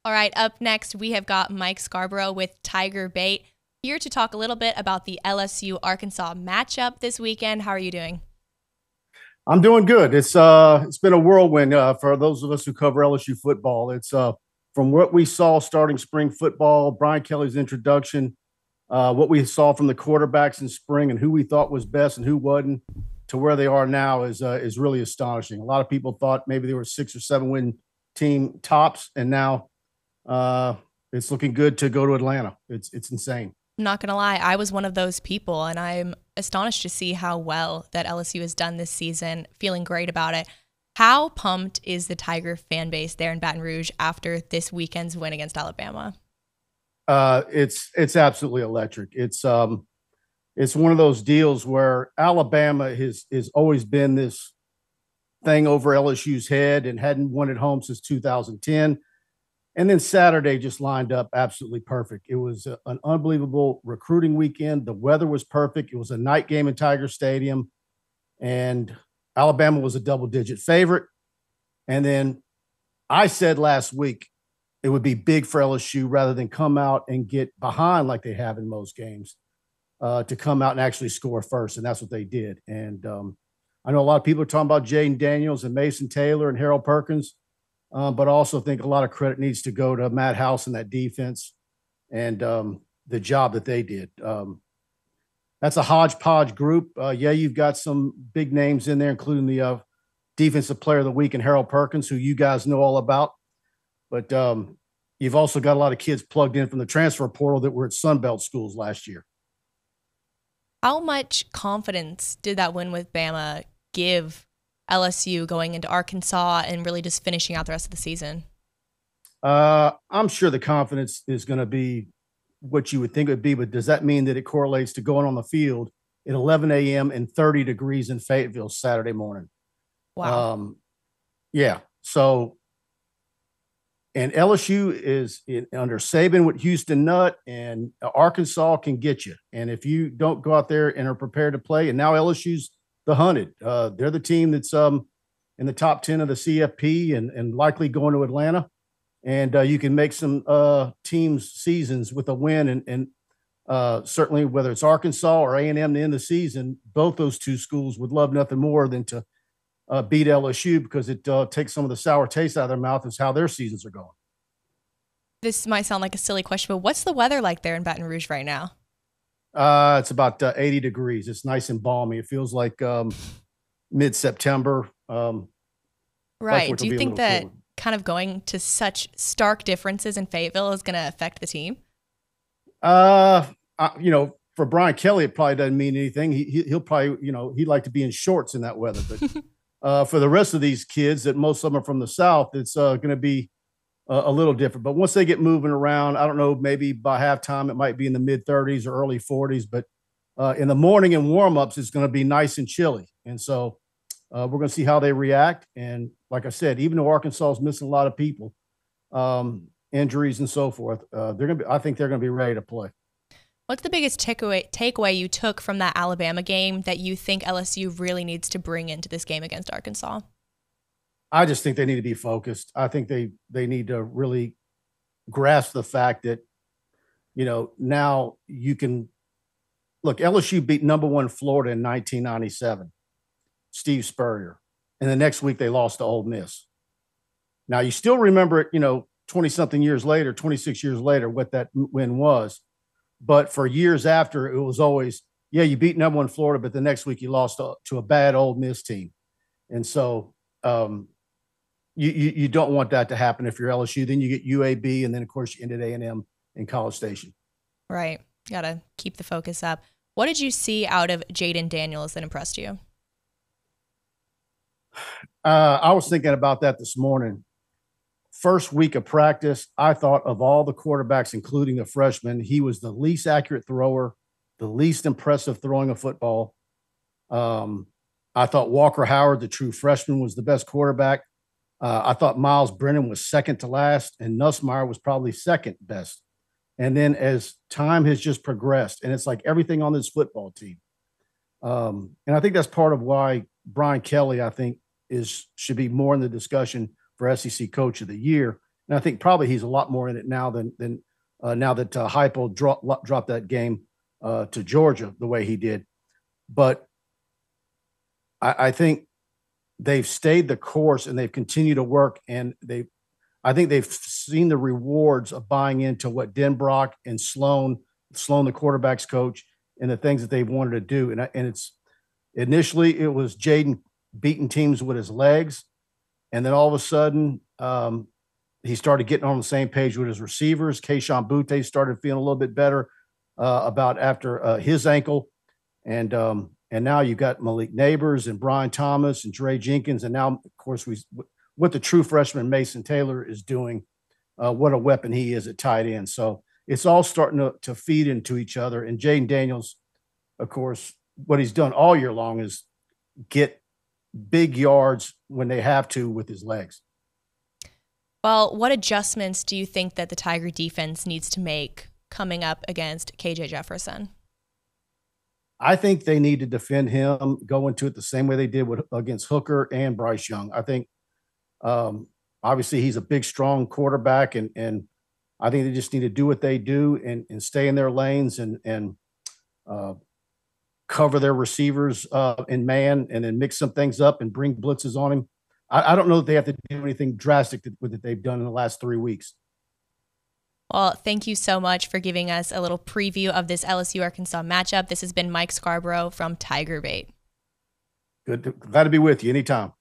All right, up next, we have got Mike Scarborough with Tiger Bait here to talk a little bit about the LSU Arkansas matchup this weekend. How are you doing? I'm doing good. It's been a whirlwind for those of us who cover LSU football. It's from what we saw starting spring football, Brian Kelly's introduction, what we saw from the quarterbacks in spring, and who we thought was best and who wasn't, to where they are now is really astonishing. A lot of people thought maybe they were 6 or 7 win team tops, and now it's looking good to go to Atlanta. It's insane. I'm not going to lie, I was one of those people, and I'm astonished to see how well that LSU has done this season, feeling great about it. How pumped is the Tiger fan base there in Baton Rouge after this weekend's win against Alabama? It's absolutely electric. It's one of those deals where Alabama has always been this thing over LSU's head and hadn't won at home since 2010. And then Saturday just lined up absolutely perfect. It was an unbelievable recruiting weekend. The weather was perfect. It was a night game in Tiger Stadium, and Alabama was a double-digit favorite. And then I said last week it would be big for LSU rather than come out and get behind like they have in most games, to come out and actually score first, and that's what they did. And I know a lot of people are talking about Jaden Daniels and Mason Taylor and Harold Perkins. But I also think a lot of credit needs to go to Matt House and that defense and the job that they did. That's a hodgepodge group. Yeah, you've got some big names in there, including the Defensive Player of the Week and Harold Perkins, who you guys know all about. But you've also got a lot of kids plugged in from the transfer portal that were at Sunbelt schools last year. How much confidence did that win with Bama give LSU going into Arkansas and really just finishing out the rest of the season? I'm sure the confidence is going to be what you would think it would be, but does that mean that it correlates to going on the field at 11 a.m. and 30 degrees in Fayetteville Saturday morning? Wow. Yeah. So, and LSU is under Saban with Houston Nutt, and Arkansas can get you. And if you don't go out there and are prepared to play, and now LSU's the hunted. They're the team that's in the top 10 of the CFP and likely going to Atlanta. And you can make some teams' seasons with a win. And certainly whether it's Arkansas or A&M to end the season, both those two schools would love nothing more than to beat LSU, because it takes some of the sour taste out of their mouth as how their seasons are going. This might sound like a silly question, but what's the weather like there in Baton Rouge right now? It's about 80 degrees. It's nice and balmy. It feels like mid-September. Right. Do you think that kind of going to such stark differences in Fayetteville is going to affect the team? For Brian Kelly, it probably doesn't mean anything. He'll probably, he'd like to be in shorts in that weather. But for the rest of these kids, that most of them are from the South, it's going to be a little different. But once they get moving around, I don't know, maybe by halftime it might be in the mid 30s or early 40s. But in the morning and warm-ups, it's going to be nice and chilly. And so we're going to see how they react. And like I said, even though Arkansas is missing a lot of people, injuries and so forth, I think they're going to be ready to play. What's the biggest takeaway you took from that Alabama game that you think LSU really needs to bring into this game against Arkansas? I just think they need to be focused. I think they need to really grasp the fact that, now you can look. LSU beat number one Florida in 1997, Steve Spurrier, and the next week they lost to Ole Miss. Now you still remember it, 20-something years later, 26 years later, what that win was. But for years after, it was always, yeah, you beat number one Florida, but the next week you lost to a bad Ole Miss team. And so you don't want that to happen if you're LSU. Then you get UAB, and then, of course, you ended A&M in College Station. Right. Got to keep the focus up. What did you see out of Jaden Daniels that impressed you? I was thinking about that this morning. First week of practice, I thought of all the quarterbacks, including the freshmen, he was the least accurate thrower, the least impressive throwing a football. I thought Walker Howard, the true freshman, was the best quarterback. I thought Miles Brennan was second to last, and Nussmeier was probably second best. And then as time has just progressed, and it's like everything on this football team. And I think that's part of why Brian Kelly, I think, should be more in the discussion for SEC Coach of the Year, And I think probably he's a lot more in it now than now that Heupel dropped that game to Georgia the way he did. But I think they've stayed the course and they've continued to work, and I think they've seen the rewards of buying into what Denbrock and Sloan, the quarterback's coach, and the things that they wanted to do. And it's initially it was Jaden beating teams with his legs, and then all of a sudden he started getting on the same page with his receivers. Keishawn Butte started feeling a little bit better about after his ankle, and now you've got Malik Neighbors and Brian Thomas and Dre Jenkins, and now of course what the true freshman Mason Taylor is doing. What a weapon he is at tight end. So it's all starting to feed into each other. And Jaden Daniels, of course, what he's done all year long is get big yards when they have to with his legs. Well, what adjustments do you think that the Tiger defense needs to make coming up against KJ Jefferson? I think they need to defend him, go into it the same way they did against Hooker and Bryce Young. I think obviously he's a big, strong quarterback, and I think they just need to do what they do and stay in their lanes and cover their receivers in man, and then mix some things up and bring blitzes on him. I don't know that they have to do anything drastic that they've done in the last 3 weeks. Well, thank you so much for giving us a little preview of this LSU-Arkansas matchup. This has been Mike Scarborough from Tiger Bait. Good. Glad to be with you anytime.